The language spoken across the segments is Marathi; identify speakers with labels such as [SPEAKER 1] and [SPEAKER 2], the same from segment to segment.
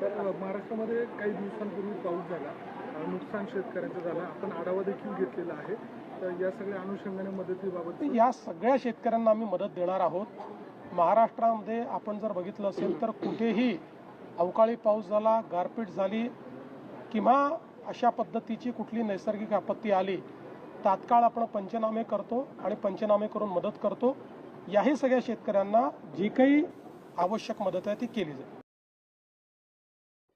[SPEAKER 1] तर महाराष्ट्रामध्ये काही दिवसांपूर्वी पाऊस झाला, नुकसान शेतकऱ्यांचं झालं. आपण आढावा देखील घेतलेला आहे. तर या सगळ्या अनुषंगाने मदतीबाबत
[SPEAKER 2] या सगळ्या शेतकऱ्यांना आम्ही मदत देणार आहोत. महाराष्ट्रामध्ये आपण जर बघितलं असेल तर कुठेही अवकाळी पाऊस झाला, गारपीट झाली किंवा अशा पद्धतीची कुठली नैसर्गिक आपत्ती आली, तात्काळ आपण पंचनामे करतो आणि पंचनामे करून मदत करतो. याही सगळ्या शेतकऱ्यांना जी काही आवश्यक मदत आहे ती केली जाईल.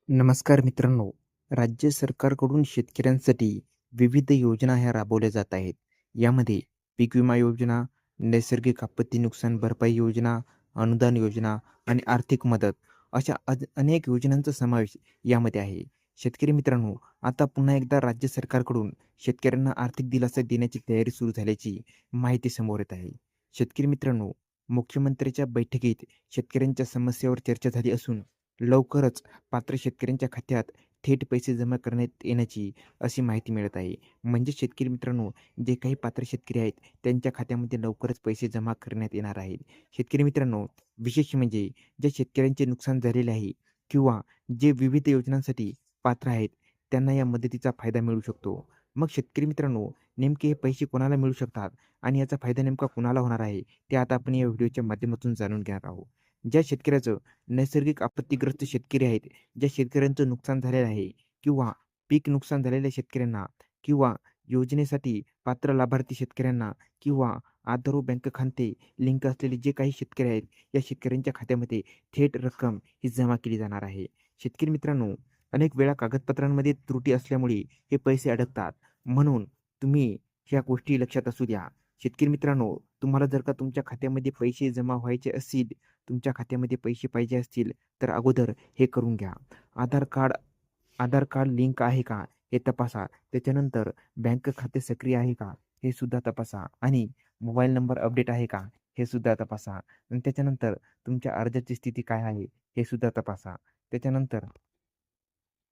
[SPEAKER 3] नमस्कार मित्रांनो, राज्य सरकारकडून शेतकऱ्यांसाठी विविध योजना ह्या राबवल्या जात आहेत. यामध्ये पीक विमा योजना, नैसर्गिक आपत्ती नुकसान भरपाई योजना, अनुदान योजना आणि आर्थिक मदत अशा अनेक योजनांचा समावेश यामध्ये आहे. शेतकरी मित्रांनो, आता पुन्हा एकदा राज्य सरकारकडून शेतकऱ्यांना आर्थिक दिलासा देण्याची तयारी सुरू झाल्याची माहिती समोर येत आहे. शेतकरी मित्रांनो, मुख्यमंत्र्यांच्या बैठकीत शेतकऱ्यांच्या समस्यावर चर्चा झाली असून लवकरच पात्र शेतकऱ्यांच्या खात्यात थेट पैसे जमा करण्यात येण्याची अशी माहिती मिळत आहे. म्हणजे शेतकरी मित्रांनो, जे काही पात्र शेतकरी आहेत त्यांच्या खात्यामध्ये लवकरच पैसे जमा करण्यात येणार आहेत. शेतकरी मित्रांनो, विशेष म्हणजे ज्या शेतकऱ्यांचे नुकसान झालेले आहे किंवा जे विविध योजनांसाठी पात्र आहेत त्यांना या मदतीचा फायदा मिळू शकतो. मग शेतकरी मित्रांनो, नेमके हे पैसे कोणाला मिळू शकतात आणि याचा फायदा नेमका कोणाला होणार आहे ते आता आपण या व्हिडिओच्या माध्यमातून जाणून घेणार आहोत. ज्या शेतकऱ्याचं नैसर्गिक आपत्तीग्रस्त शेतकरी आहेत, ज्या शेतकऱ्यांचं नुकसान झालेलं आहे किंवा पीक नुकसान झालेल्या शेतकऱ्यांना किंवा योजनेसाठी पात्र लाभार्थी शेतकऱ्यांना किंवा आधार व बँक खाते लिंक असलेले जे काही शेतकरी आहेत, या शेतकऱ्यांच्या खात्यामध्ये थेट रक्कम ही जमा केली जाणार आहे. शेतकरी मित्रांनो, अनेक वेळा कागदपत्रांमध्ये त्रुटी असल्यामुळे हे पैसे अडकतात. म्हणून तुम्ही ह्या गोष्टी लक्षात असू द्या. शेतकरी मित्रांनो, तुम्हाला जर का तुमच्या खात्यामध्ये पैसे जमा व्हायचे असतील, तुमच्या खात्यामध्ये पैसे पाहिजे असतील तर अगोदर हे करून घ्या. आधार कार्ड लिंक आहे का हे तपासा. त्याच्यानंतर बँक खाते सक्रिय आहे का हे सुद्धा तपासा आणि मोबाईल नंबर अपडेट आहे का हे सुद्धा तपासा. आणि त्याच्यानंतर तुमच्या अर्जाची स्थिती काय आहे हे सुद्धा तपासा. त्याच्यानंतर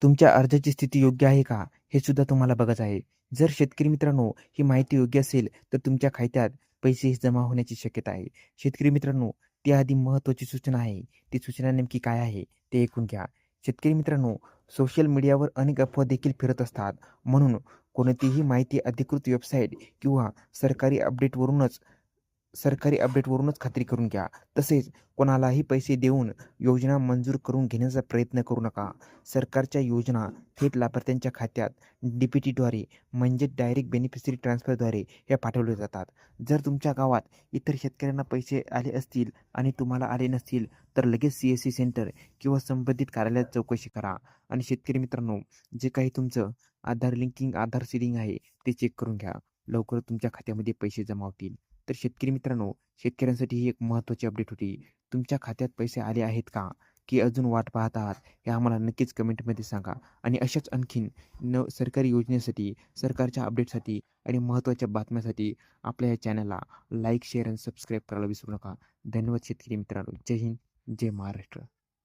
[SPEAKER 3] तुमच्या अर्जाची स्थिती योग्य आहे का हे सुद्धा तुम्हाला बघायचं आहे. जर शेतकरी मित्रांनो ही माहिती योग्य असेल तर तुमच्या खात्यात पैसे जमा होण्याची शक्यता आहे. शेतकरी मित्रांनो, त्याआधी महत्त्वाची सूचना आहे. ती सूचना नेमकी काय आहे ते ऐकून घ्या. शेतकरी मित्रांनो, सोशल मीडियावर अनेक अफवा देखील फिरत असतात. म्हणून कोणतीही माहिती अधिकृत वेबसाईट किंवा सरकारी अपडेटवरूनच खात्री करून घ्या. तसेच कोणालाही पैसे देऊन योजना मंजूर करून घेण्याचा प्रयत्न करू नका. सरकारच्या योजना थेट लाभार्थ्यांच्या खात्यात DBTद्वारे म्हणजे डायरेक्ट बेनिफिशरी ट्रान्सफरद्वारे या पाठवल्या जातात. जर तुमच्या गावात इतर शेतकऱ्यांना पैसे आले असतील आणि तुम्हाला आले नसतील तर लगेच CSC सेंटर किंवा संबंधित कार्यालयात चौकशी करा. आणि शेतकरी मित्रांनो, जे काही तुमचं आधार सीडिंग आहे ते चेक करून घ्या. लवकर तुमच्या खात्यामध्ये पैसे जमा होतील. तर शेतकरी मित्रांनो, शेतकऱ्यांसाठी ही एक महत्त्वाची अपडेट होती. तुमच्या खात्यात पैसे आले आहेत का की अजून वाट पाहत आहात हे आम्हाला नक्कीच कमेंटमध्ये सांगा. आणि अशाच आणखीन सरकारी योजनेसाठी, सरकारच्या अपडेटसाठी आणि महत्त्वाच्या बातम्यासाठी आपल्या या चॅनलला लाईक, शेअर आणि सबस्क्राईब करायला विसरू नका. धन्यवाद शेतकरी मित्रांनो. जय हिंद, जय महाराष्ट्र.